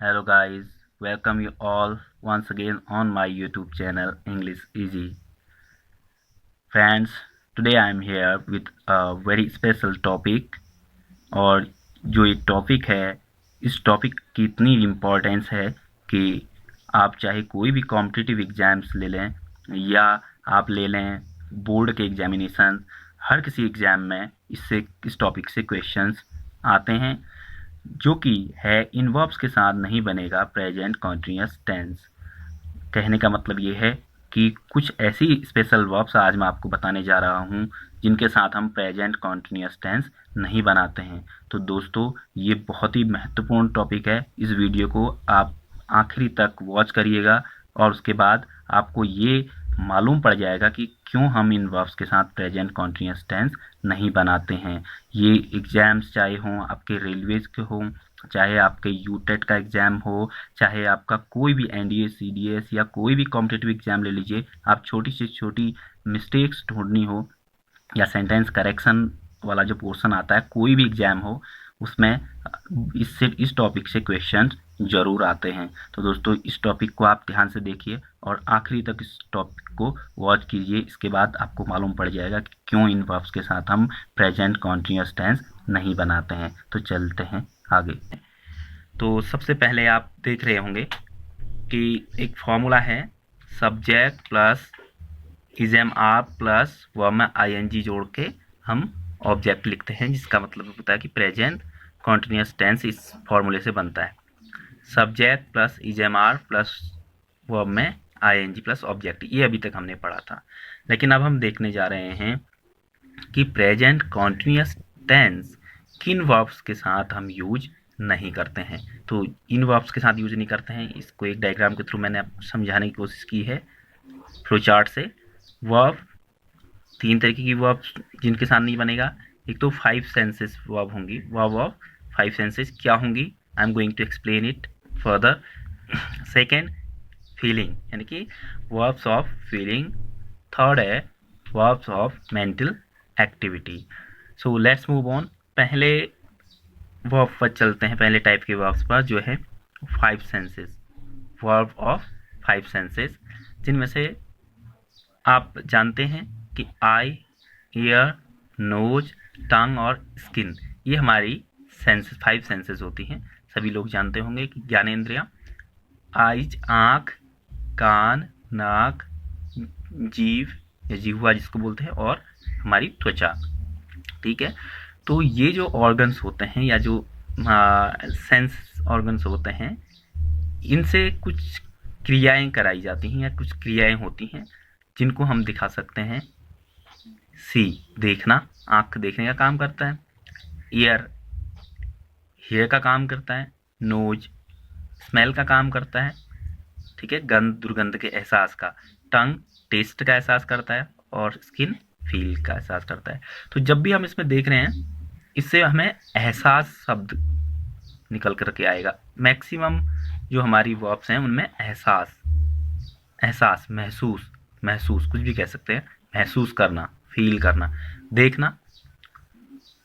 Hello guys, welcome you all once again on my YouTube channel English Easy. Friends, today I am here with a very special topic और जो ये topic है इस topic की इतनी importance है कि आप चाहे कोई भी कॉम्पिटिटिव एग्ज़ाम्स ले लें या आप ले लें बोर्ड के एग्जामिनेशन, हर किसी एग्ज़ाम में इस टॉपिक से क्वेश्चंस आते हैं जो कि है इन वर्ब्स के साथ नहीं बनेगा प्रेजेंट कॉन्टिन्यूअस टेंस। कहने का मतलब ये है कि कुछ ऐसी स्पेशल वर्ब्स आज मैं आपको बताने जा रहा हूँ जिनके साथ हम प्रेजेंट कॉन्टिन्यूअस टेंस नहीं बनाते हैं। तो दोस्तों, ये बहुत ही महत्वपूर्ण टॉपिक है। इस वीडियो को आप आखिरी तक वॉच करिएगा और उसके बाद आपको ये मालूम पड़ जाएगा कि क्यों हम इन वर्ब्स के साथ प्रेजेंट कॉन्टिन्यूअस टेंस नहीं बनाते हैं। ये एग्ज़ाम्स चाहे हों आपके रेलवेज़ के हों, चाहे आपके यूटेट का एग्ज़ाम हो, चाहे आपका कोई भी एनडीए सीडीएस या कोई भी कॉम्पिटिटिव एग्ज़ाम ले लीजिए, आप छोटी से छोटी मिस्टेक्स ढूंढनी हो या सेंटेंस करेक्शन वाला जो पोर्शन आता है, कोई भी एग्ज़ाम हो उसमें इस टॉपिक से क्वेश्चन ज़रूर आते हैं। तो दोस्तों, इस टॉपिक को आप ध्यान से देखिए और आखिरी तक इस टॉपिक को वॉच कीजिए। इसके बाद आपको मालूम पड़ जाएगा कि क्यों इन वर्ब्स के साथ हम प्रेजेंट कॉन्टिन्यूअस टेंस नहीं बनाते हैं। तो चलते हैं आगे। तो सबसे पहले आप देख रहे होंगे कि एक फॉर्मूला है, subject plus is am are plus verb में आईएनजी जोड़ के हम ऑब्जेक्ट लिखते हैं, जिसका मतलब होता है कि प्रेजेंट कॉन्टिन्यूअस टेंस इस फॉर्मूले से बनता है। Subject plus is am are plus verb में आईएनजी प्लस ऑब्जेक्ट, ये अभी तक हमने पढ़ा था। लेकिन अब हम देखने जा रहे हैं कि प्रेजेंट कॉन्टिन्यूअस टेंस किन वर्ब्स के साथ हम यूज नहीं करते हैं। तो इन वर्ब्स के साथ यूज नहीं करते हैं, इसको एक डायग्राम के थ्रू मैंने आपको समझाने की कोशिश की है फ्लो चार्ट से। वर्ब, तीन तरीके की वर्ब्स जिनके साथ नहीं बनेगा। एक तो 5 सेंसेस वर्ब होंगी, वर्ब ऑफ 5 सेंसेस क्या होंगी, I am going to explain it further. Second, feeling, यानी कि वर्ब्स ऑफ फीलिंग। थर्ड है verbs of mental activity. So let's move on. पहले वर्ब पर चलते हैं, पहले टाइप के वर्ब्स पर, जो है 5 सेंसेस, वर्ब ऑफ 5 सेंसेस, जिनमें से आप जानते हैं कि आई, ईयर, नोज, टंग और स्किन, ये हमारी सेंसेस 5 सेंसेस होती हैं। सभी लोग जानते होंगे कि ज्ञानेंद्रियाँ, आइज आँख, कान, नाक, जीभ या जिह्वा जिसको बोलते हैं, और हमारी त्वचा। ठीक है, तो ये जो ऑर्गन्स होते हैं या जो सेंस ऑर्गन्स होते हैं, इनसे कुछ क्रियाएं कराई जाती हैं या कुछ क्रियाएं होती हैं जिनको हम दिखा सकते हैं। सी, देखना, आँख देखने का काम करता है। ईयर, हेयर का काम करता है। नोज, स्मेल का काम करता है, ठीक है, गंध दुर्गंध के एहसास का। टंग, टेस्ट का एहसास करता है। और स्किन, फील का एहसास करता है। तो जब भी हम इसमें देख रहे हैं, इससे हमें एहसास शब्द निकल करके आएगा। मैक्सिमम जो हमारी वर्ब्स हैं उनमें एहसास, एहसास, महसूस, महसूस कुछ भी कह सकते हैं, महसूस करना, फील करना। देखना,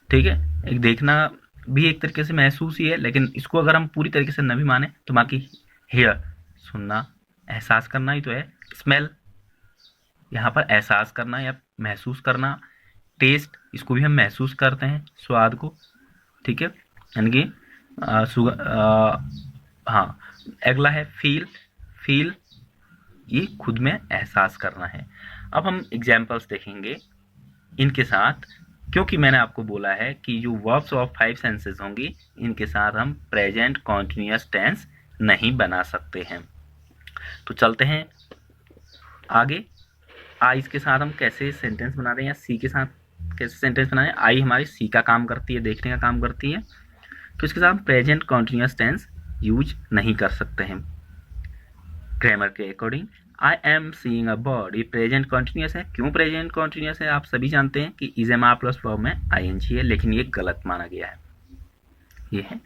ठीक है, एक देखना भी एक तरीके से महसूस ही है, लेकिन इसको अगर हम पूरी तरीके से न भी माने तो बाकी हेयर, सुनना, एहसास करना ही तो है। स्मेल, यहाँ पर एहसास करना या महसूस करना। टेस्ट, इसको भी हम महसूस करते हैं, स्वाद को, ठीक है, यानी कि हाँ। अगला है फील, फील ये खुद में एहसास करना है। अब हम एग्जाम्पल्स देखेंगे इनके साथ, क्योंकि मैंने आपको बोला है कि जो वर्ब्स ऑफ 5 सेंसेस होंगी इनके साथ हम प्रेजेंट कॉन्टिन्यूअस टेंस नहीं बना सकते हैं। तो चलते हैं आगे। आई के साथ हम कैसे सेंटेंस बना रहे हैं या सी के साथ कैसे सेंटेंस बना रहे हैं। आई हमारी सी का काम करती है, देखने का काम करती है, तो इसके साथ हम प्रेजेंट कॉन्टिन्यूअस टेंस यूज नहीं कर सकते हैं ग्रामर के according. I am seeing a bird, ये प्रेजेंट कॉन्टिन्यूअस है। क्यों प्रेजेंट कॉन्टिन्यूअस है, आप सभी जानते हैं कि is am are plus verb में आईएनजी है, लेकिन ये गलत माना गया है, ये है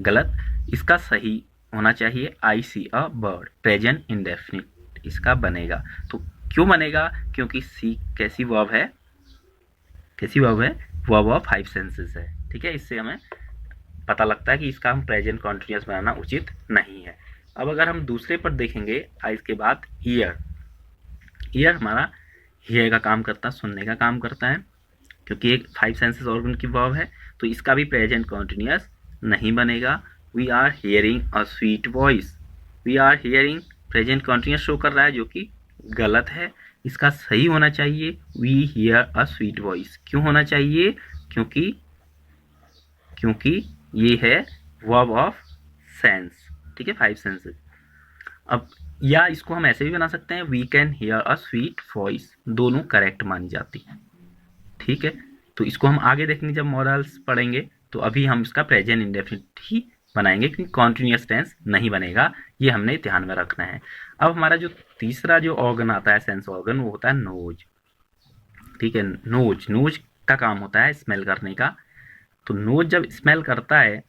गलत। इसका सही होना चाहिए आई सी अ बर्ड, प्रेजेंट इंडेफिनिट इसका बनेगा। तो क्यों बनेगा, क्योंकि सी कैसी वर्ब है, कैसी वर्ब है, वर्ब ऑफ 5 सेंसेस है, ठीक है। इससे हमें पता लगता है कि इसका हम प्रेजेंट कॉन्टिन्यूस बनाना उचित नहीं है। अब अगर हम दूसरे पर देखेंगे, इसके बाद ईयर। ईयर हमारा हियर का काम करता है, सुनने का काम करता है, क्योंकि एक 5 सेंसेस ऑर्गन की वर्ब है, तो इसका भी प्रेजेंट कॉन्टिन्यूस नहीं बनेगा। We are hearing a sweet voice. We are hearing present continuous show कर रहा है, जो कि गलत है। इसका सही होना चाहिए we hear a sweet voice. क्यों होना चाहिए? क्योंकि ये है वर्ब ऑफ सेंस, ठीक है, 5 सेंसेस। अब या इसको हम ऐसे भी बना सकते हैं, we can hear a sweet voice. दोनों करेक्ट मानी जाती है, ठीक है। तो इसको हम आगे देखेंगे जब मॉडल्स पढ़ेंगे, तो अभी हम इसका प्रेजेंट इंडेफिनिट ही बनाएंगे, क्योंकि कॉन्टिन्यूस टेंस नहीं बनेगा, ये हमने ध्यान में रखना है। अब हमारा जो तीसरा जो ऑर्गन आता है, सेंस ऑर्गन, वो होता है नोज, ठीक है। नोज, नोज का काम होता है स्मेल करने का। तो नोज जब स्मेल करता है,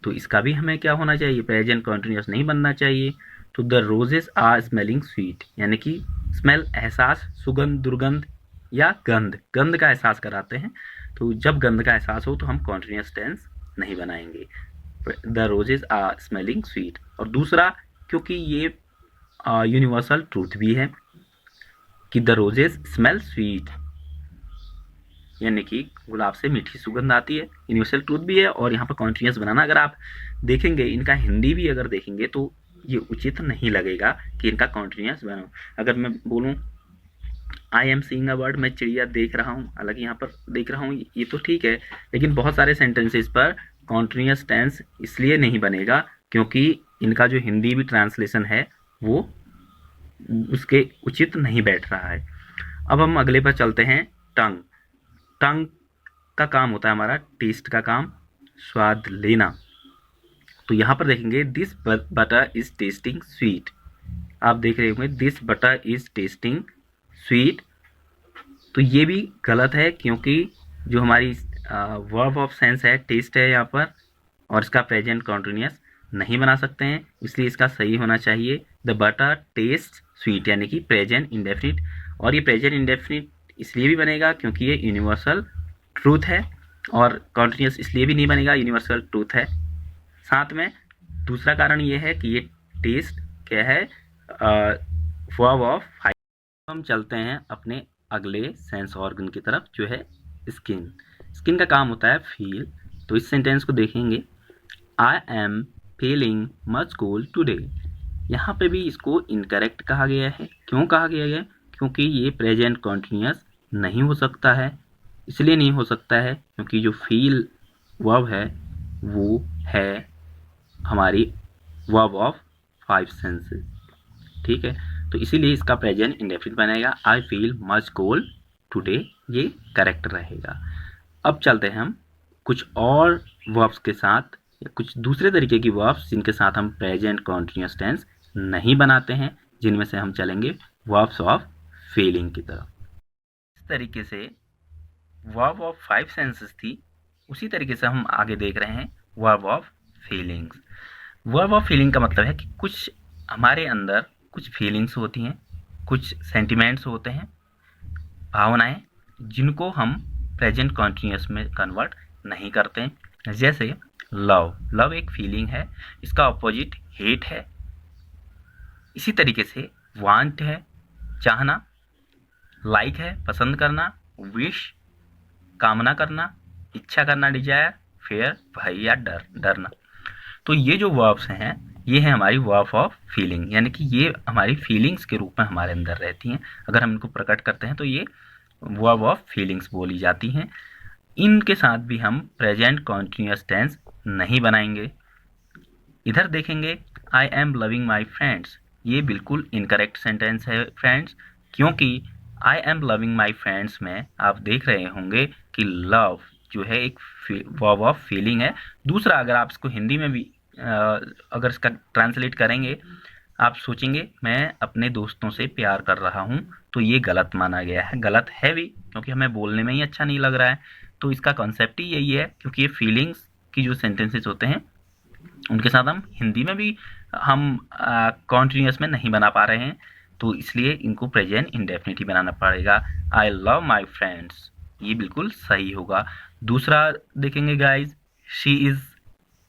तो इसका भी हमें क्या होना चाहिए? प्रेजेंट कॉन्टिन्यूस नहीं बनना चाहिए। तो the roses are smelling sweet, यानी कि स्मेल, एहसास, सुगंध, दुर्गंध या गंध, गंध का एहसास कराते हैं। तो जब गंध का एहसास हो तो हम कॉन्टिन्यूस टेंस नहीं बनाएंगे। The roses are smelling sweet. और दूसरा, क्योंकि ये यूनिवर्सल ट्रूथ भी है कि द रोजेस स्मेल स्वीट, यानी कि गुलाब से मीठी सुगंध आती है, यूनिवर्सल ट्रूथ भी है। और यहाँ पर कॉन्टिन्यूस बनाना अगर आप देखेंगे, इनका हिंदी भी अगर देखेंगे, तो ये उचित नहीं लगेगा कि इनका कॉन्टिन्यूस बनाओ। अगर मैं बोलूँ I am seeing a bird, मैं चिड़िया देख रहा हूँ, हालांकि यहाँ पर देख रहा हूँ ये तो ठीक है, लेकिन बहुत सारे सेंटेंसेस पर कॉन्टिन्यूस टेंस इसलिए नहीं बनेगा क्योंकि इनका जो हिंदी भी ट्रांसलेशन है वो उसके उचित नहीं बैठ रहा है। अब हम अगले पर चलते हैं, टंग। टंग का काम होता है हमारा टेस्ट का काम, स्वाद लेना। तो यहाँ पर देखेंगे this butter is testing sweet. आप देख रहे होंगे this butter is testing sweet. तो ये भी गलत है, क्योंकि जो हमारी वर्ब ऑफ सेंस है टेस्ट है यहाँ पर, और इसका प्रेजेंट कॉन्टिन्यूस नहीं बना सकते हैं, इसलिए इसका सही होना चाहिए द बटर टेस्ट स्वीट, यानी कि प्रेजेंट इंडेफिनिट। और ये प्रेजेंट इंडेफिनिट इसलिए भी बनेगा क्योंकि ये यूनिवर्सल ट्रूथ है, और कॉन्टिन्यूस इसलिए भी नहीं बनेगा, यूनिवर्सल ट्रूथ है। साथ में दूसरा कारण ये है कि ये टेस्ट क्या है, वर्ब ऑफ। हम चलते हैं अपने अगले सेंस ऑर्गन की तरफ, जो है स्किन। स्किन का काम होता है फील। तो इस सेंटेंस को देखेंगे, I am feeling much cold today. यहाँ पे भी इसको इनकरेक्ट कहा गया है। क्यों कहा गया है? क्योंकि ये प्रेजेंट कॉन्टिन्यूस नहीं हो सकता है। इसलिए नहीं हो सकता है क्योंकि जो फील वर्ब है वो है हमारी वर्ब ऑफ 5 सेंसेस, ठीक है। तो इसीलिए इसका प्रेजेंट इंडेफिनिट बनेगा, I feel much cold today, ये करेक्ट रहेगा। अब चलते हैं हम कुछ और वर्ब्स के साथ, या कुछ दूसरे तरीके की वर्ब्स जिनके साथ हम प्रेजेंट कॉन्टिन्यूस टेंस नहीं बनाते हैं, जिनमें से हम चलेंगे वर्ब्स ऑफ फीलिंग की तरफ। इस तरीके से वर्ब ऑफ 5 सेंसेस थी, उसी तरीके से हम आगे देख रहे हैं verb of feelings. Verb of feeling का मतलब है कि कुछ हमारे अंदर कुछ फीलिंग्स होती हैं, कुछ सेंटिमेंट्स होते हैं, भावनाएं, जिनको हम प्रेजेंट कॉन्टिन्यूस में कन्वर्ट नहीं करते हैं। जैसे लव, लव एक फीलिंग है, इसका ऑपोजिट हेट है। इसी तरीके से वांट है चाहना, लाइक है पसंद करना, विश कामना करना, इच्छा करना डिजायर, फेयर भय या डरना। तो ये जो वर्ब्स हैं ये है हमारी वर्ब ऑफ फीलिंग, यानी कि ये हमारी फीलिंग्स के रूप में हमारे अंदर रहती हैं। अगर हम इनको प्रकट करते हैं तो ये वर्ब ऑफ फीलिंग्स बोली जाती हैं। इनके साथ भी हम प्रेजेंट कॉन्टिन्यूस टेंस नहीं बनाएंगे। इधर देखेंगे I am loving my friends, ये बिल्कुल इनकरेक्ट सेंटेंस है फ्रेंड्स, क्योंकि I am loving my friends में आप देख रहे होंगे कि लव जो है एक वर्ब ऑफ फीलिंग है। दूसरा, अगर आप इसको हिंदी में भी अगर इसका ट्रांसलेट करेंगे, आप सोचेंगे मैं अपने दोस्तों से प्यार कर रहा हूँ, तो ये गलत माना गया है। गलत है भी, क्योंकि हमें बोलने में ही अच्छा नहीं लग रहा है। तो इसका कॉन्सेप्ट ही यही है, क्योंकि ये फीलिंग्स की जो सेंटेंसेस होते हैं उनके साथ हम हिंदी में भी हम कॉन्टिन्यूस में नहीं बना पा रहे हैं, तो इसलिए इनको प्रेजेंट इंडेफिनिट ही बनाना पड़ेगा। आई लव माई फ्रेंड्स, ये बिल्कुल सही होगा। दूसरा देखेंगे guys, she is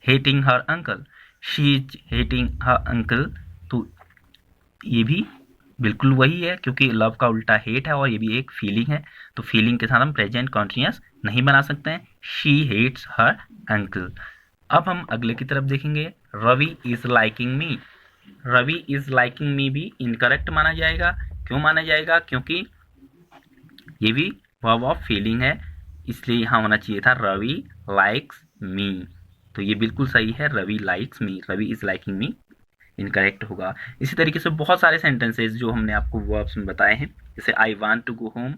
hating her uncle, she is hating her uncle. तो ये भी बिल्कुल वही है, क्योंकि लव का उल्टा हेट है और ये भी एक फीलिंग है, तो फीलिंग के साथ हम प्रेजेंट कॉन्टिन्यूअस नहीं बना सकते हैं। She hates her uncle. अब हम अगले की तरफ देखेंगे, Ravi is liking me. Ravi is liking me भी इनकरेक्ट माना जाएगा। क्यों माना जाएगा? क्योंकि ये भी वर्ब ऑफ फीलिंग है, इसलिए यहाँ होना चाहिए था रवि लाइक्स मी। तो ये बिल्कुल सही है, Ravi likes me, Ravi is liking me incorrect होगा। इसी तरीके से बहुत सारे सेंटेंसेस जो हमने आपको वर्ब्स में बताए हैं, जैसे I want to go home,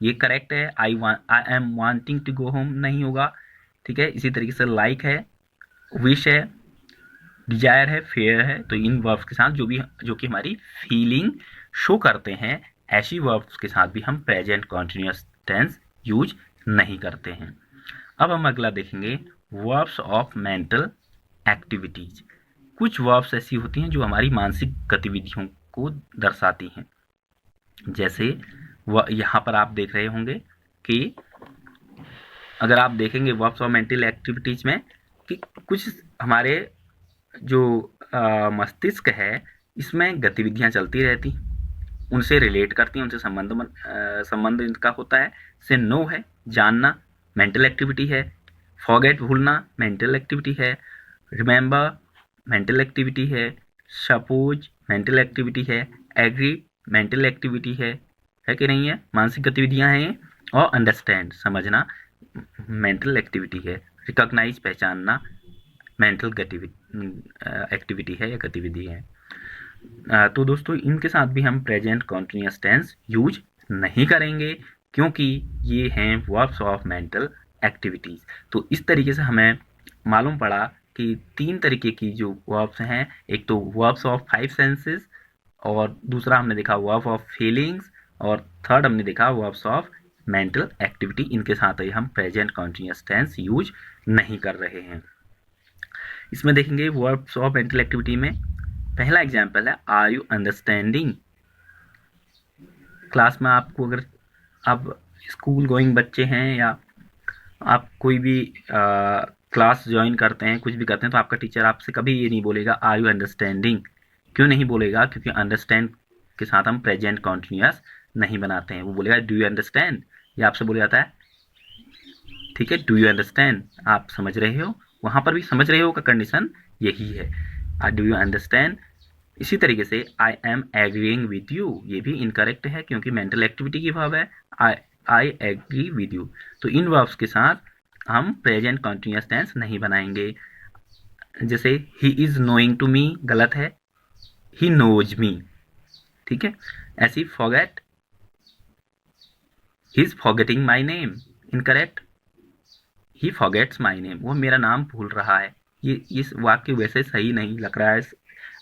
ये करेक्ट है। I am wanting to go home नहीं होगा, ठीक है। इसी तरीके से लाइक है, विश है, डिजायर है, फेयर है। तो इन वर्ब्स के साथ जो कि हमारी फीलिंग शो करते हैं, ऐसी वर्ब्स के साथ भी हम प्रेजेंट कॉन्टिन्यूअस टेंस यूज नहीं करते हैं। अब हम अगला देखेंगे, वर्ब्स ऑफ मेंटल एक्टिविटीज। कुछ वर्ब्स ऐसी होती हैं जो हमारी मानसिक गतिविधियों को दर्शाती हैं। जैसे यहाँ पर आप देख रहे होंगे कि अगर आप देखेंगे वर्ब्स ऑफ मेंटल एक्टिविटीज में कि कुछ हमारे जो मस्तिष्क है, इसमें गतिविधियां चलती रहती, उनसे रिलेट करती हैं, उनसे संबंध इनका होता है। से नो है, जानना मेंटल एक्टिविटी है। फॉरगेट, भूलना मेंटल एक्टिविटी है। रिमेंबर मेंटल एक्टिविटी है। सपोज मेंटल एक्टिविटी है। एग्री मेंटल एक्टिविटी है कि नहीं है? मानसिक गतिविधियां हैं। और अंडरस्टैंड, समझना मेंटल एक्टिविटी है। रिकॉग्नाइज, पहचानना मेंटल एक्टिविटी है या गतिविधि है। तो दोस्तों इनके साथ भी हम प्रेजेंट कॉन्टिन्यूअस टेंस यूज नहीं करेंगे, क्योंकि ये हैं वर्ब्स ऑफ मेंटल एक्टिविटीज। तो इस तरीके से हमें मालूम पड़ा कि 3 तरीके की जो वर्ब्स हैं, एक तो वर्ब्स ऑफ 5 सेंसेस, और दूसरा हमने देखा वर्ब ऑफ फीलिंग्स, और थर्ड हमने देखा वर्ब्स ऑफ मेंटल एक्टिविटी। इनके साथ ही हम प्रेजेंट कॉन्टिन्यूअस टेंस यूज नहीं कर रहे हैं। इसमें देखेंगे वर्ब्स ऑफ मेंटल एक्टिविटी में पहला एग्जाम्पल है, आर यू अंडरस्टैंडिंग। क्लास में आपको, अगर आप स्कूल गोइंग बच्चे हैं या आप कोई भी क्लास ज्वाइन करते हैं, कुछ भी करते हैं, तो आपका टीचर आपसे कभी ये नहीं बोलेगा आर यू अंडरस्टैंडिंग। क्यों नहीं बोलेगा? क्योंकि अंडरस्टैंड के साथ हम प्रेजेंट कॉन्टिन्यूअस नहीं बनाते हैं। वो बोलेगा डू यू अंडरस्टैंड, या आपसे बोला जाता है, ठीक है, डू यू अंडरस्टैंड, आप समझ रहे हो। वहाँ पर भी समझ रहे हो का कंडीशन यही है, डू यू अंडरस्टैंड। इसी तरीके से I am agreeing with you, ये भी इनकरेक्ट है, क्योंकि मेंटल एक्टिविटी की वर्ब है। I agree with you. तो इन वर्ब्स के साथ हम प्रेजेंट कॉन्टिन्यूअस टेंस नहीं बनाएंगे। जैसे he is knowing to me, गलत है, ही नोज मी, ठीक है। ऐसी forget, he is forgetting my name, incorrect, he forgets my name, वो मेरा नाम भूल रहा है। ये इस वाक्य वैसे सही नहीं लग रहा है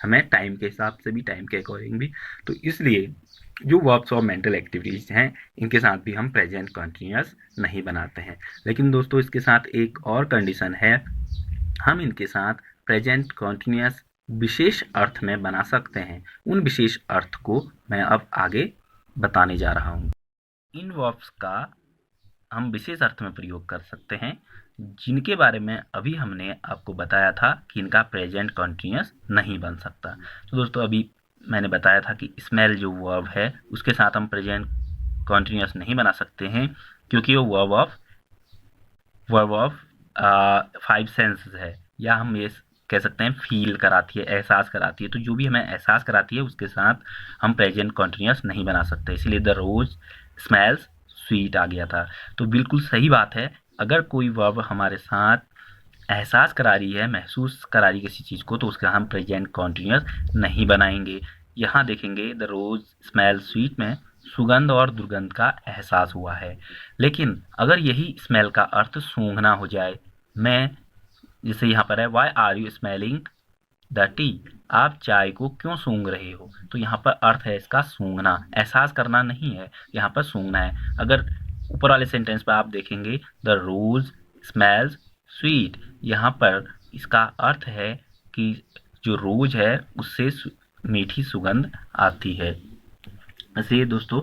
हमें, टाइम के हिसाब से भी, टाइम के अकॉर्डिंग भी। तो इसलिए जो वर्ब्स ऑफ मेंटल एक्टिविटीज हैं, इनके साथ भी हम प्रेजेंट कॉन्टिन्यूअस नहीं बनाते हैं। लेकिन दोस्तों इसके साथ एक और कंडीशन है, हम इनके साथ प्रेजेंट कॉन्टिन्यूअस विशेष अर्थ में बना सकते हैं। उन विशेष अर्थ को मैं अब आगे बताने जा रहा हूँ। इन वर्ब्स का हम विशेष अर्थ में प्रयोग कर सकते हैं, जिनके बारे में अभी हमने आपको बताया था कि इनका प्रेजेंट कॉन्टिन्यूअस नहीं बन सकता। तो दोस्तों अभी मैंने बताया था कि स्मेल जो वर्ब है, उसके साथ हम प्रेजेंट कॉन्टिन्यूअस नहीं बना सकते हैं, क्योंकि वो वर्ब ऑफ 5 सेंसेस है, या हम ये कह सकते हैं फील कराती है, एहसास कराती है। तो जो भी हमें एहसास कराती है, उसके साथ हम प्रेजेंट कॉन्टिन्यूअस नहीं बना सकते। इसलिए द रोज स्मेल्स स्वीट आ गया था। तो बिल्कुल सही बात है, अगर कोई वर्ब हमारे साथ एहसास करा रही है, महसूस करा रही किसी चीज़ को, तो उसका हम प्रेजेंट कॉन्टिन्यूअस नहीं बनाएंगे। यहाँ देखेंगे द रोज स्मेल स्वीट में सुगंध और दुर्गंध का एहसास हुआ है। लेकिन अगर यही स्मेल का अर्थ सूंघना हो जाए, मैं जैसे यहाँ पर है why are you smelling the tea, आप चाय को क्यों सूंघ रहे हो, तो यहाँ पर अर्थ है इसका सूंघना, एहसास करना नहीं है, यहाँ पर सूंघना है। अगर ऊपर वाले सेंटेंस पर आप देखेंगे द रोज स्मेल्स स्वीट, यहाँ पर इसका अर्थ है कि जो रोज है उससे मीठी सुगंध आती है। ऐसे दोस्तों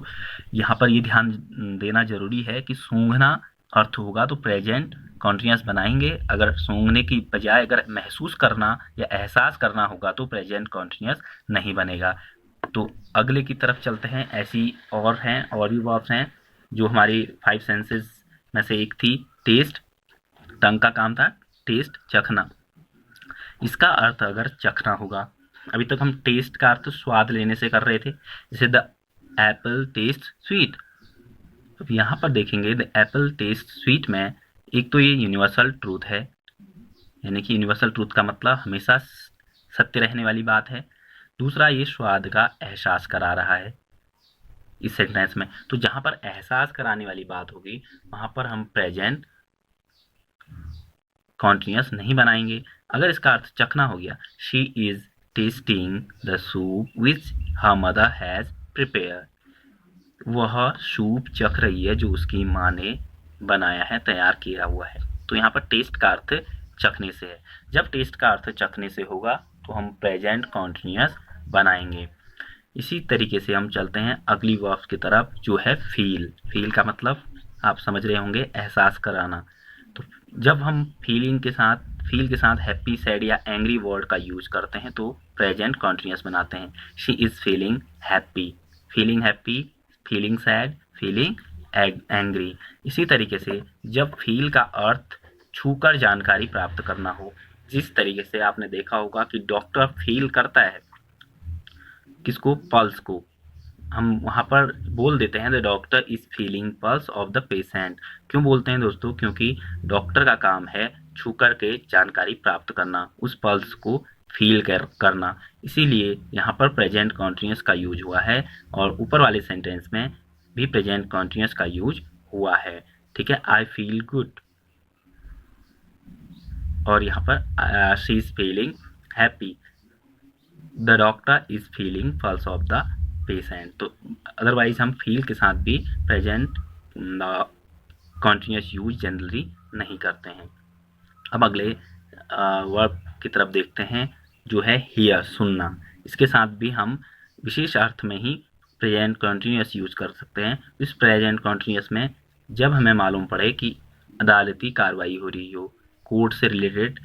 यहाँ पर ये ध्यान देना जरूरी है कि सूंघना अर्थ होगा तो प्रेजेंट कॉन्टिन्यूस बनाएंगे। अगर सूंघने की बजाय अगर महसूस करना या एहसास करना होगा तो प्रेजेंट कॉन्टिन्यूस नहीं बनेगा। तो अगले की तरफ चलते हैं। ऐसी और हैं, और भी वर्ब्स हैं जो हमारी 5 सेंसेस में से एक थी टेस्ट। टंग का काम था टेस्ट, चखना। इसका अर्थ अगर चखना होगा, अभी तक हम टेस्ट का अर्थ स्वाद लेने से कर रहे थे, जैसे द एप्पल टेस्ट स्वीट। अब यहाँ पर देखेंगे द एप्पल टेस्ट स्वीट में एक तो ये यूनिवर्सल ट्रूथ है, यानी कि यूनिवर्सल ट्रूथ का मतलब हमेशा सत्य रहने वाली बात है। दूसरा, ये स्वाद का एहसास करा रहा है इस सेंटेंस में। तो जहाँ पर एहसास कराने वाली बात होगी वहाँ पर हम प्रेजेंट कॉन्टिन्यूस नहीं बनाएंगे। अगर इसका अर्थ चखना हो गया, she is testing the soup which her mother has prepare. वह सूप चख रही है जो उसकी माँ ने बनाया है, तैयार किया हुआ है। तो यहाँ पर टेस्ट का अर्थ चखने से है। जब टेस्ट का अर्थ चखने से होगा तो हम प्रेजेंट कॉन्टिन्यूस बनाएंगे। इसी तरीके से हम चलते हैं अगली वर्ब की तरफ जो है फील। फील का मतलब आप समझ रहे होंगे, एहसास कराना। तो जब हम फील के साथ हैप्पी, सैड या एंग्री वर्ड का यूज करते हैं तो प्रेजेंट कॉन्टिन्यूस बनाते हैं। She is feeling happy, feeling happy, feeling sad, feeling angry. इसी तरीके से जब फील का अर्थ छूकर जानकारी प्राप्त करना हो, जिस तरीके से आपने देखा होगा कि डॉक्टर फील करता है किसको, पल्स को, हम वहाँ पर बोल देते हैं the doctor is feeling pulse of the patient. क्यों बोलते हैं दोस्तों? क्योंकि डॉक्टर का काम है छू कर के जानकारी प्राप्त करना, उस पल्स को फील करना। इसीलिए यहाँ पर प्रेजेंट कॉन्टिन्यूस का यूज हुआ है और ऊपर वाले सेंटेंस में भी प्रेजेंट कॉन्टिन्यूस का यूज हुआ है। ठीक है, आई फील गुड, और यहाँ पर she is feeling happy, the doctor is feeling pulse of the patient. तो अदरवाइज हम फील के साथ भी प्रेजेंट कॉन्टिन्यूस यूज जनरली नहीं करते हैं। अब अगले वर्ब की तरफ देखते हैं जो है हियर, सुनना। इसके साथ भी हम विशेष अर्थ में ही प्रेजेंट कॉन्टिन्यूस यूज कर सकते हैं। इस प्रेजेंट कॉन्टिन्यूस में जब हमें मालूम पड़े कि अदालती कार्रवाई हो रही हो, कोर्ट से रिलेटेड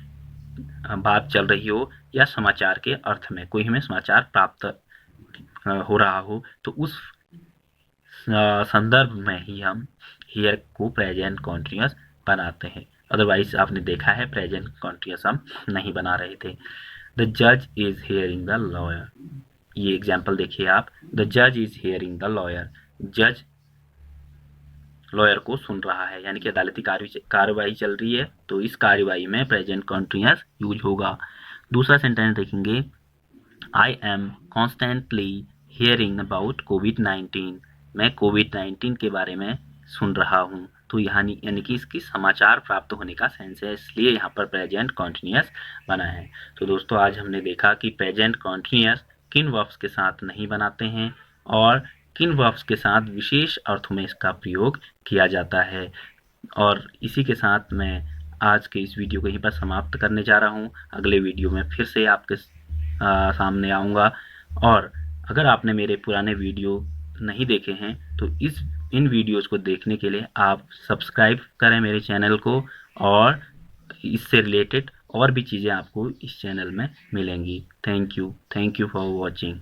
बात चल रही हो, या समाचार के अर्थ में कोई हमें समाचार प्राप्त हो रहा हो, तो उस संदर्भ में ही हम हियर को प्रेजेंट कॉन्टिन्यूस बनाते हैं। अदरवाइज आपने देखा है प्रेजेंट कॉन्टिन्यूस हम नहीं बना रहे थे। द जज इज हियरिंग द लॉयर, ये एग्जाम्पल देखिए आप, द जज इज हियरिंग द लॉयर। जज लॉयर को सुन रहा है, यानी कि अदालती कार्यवाही चल रही है, तो इस कार्यवाही में प्रेजेंट कॉन्टिन्यूस यूज होगा। दूसरा सेंटेंस देखेंगे, I am constantly hearing about कोविड-19, मैं कोविड-19 के बारे में सुन रहा हूँ। तो यानी कि इसकी समाचार प्राप्त होने का सेंस है, इसलिए यहाँ पर प्रेजेंट कॉन्टिन्यूस बना है। तो दोस्तों आज हमने देखा कि प्रेजेंट कॉन्टिन्यूस किन वर्ब्स के साथ नहीं बनाते हैं और किन वर्ब्स के साथ विशेष अर्थों में इसका प्रयोग किया जाता है। और इसी के साथ मैं आज के इस वीडियो को यहीं पर समाप्त करने जा रहा हूँ। अगले वीडियो में फिर से आपके सामने आऊँगा। और अगर आपने मेरे पुराने वीडियो नहीं देखे हैं तो इन वीडियोस को देखने के लिए आप सब्सक्राइब करें मेरे चैनल को, और इससे रिलेटेड और भी चीज़ें आपको इस चैनल में मिलेंगी। Thank you for watching.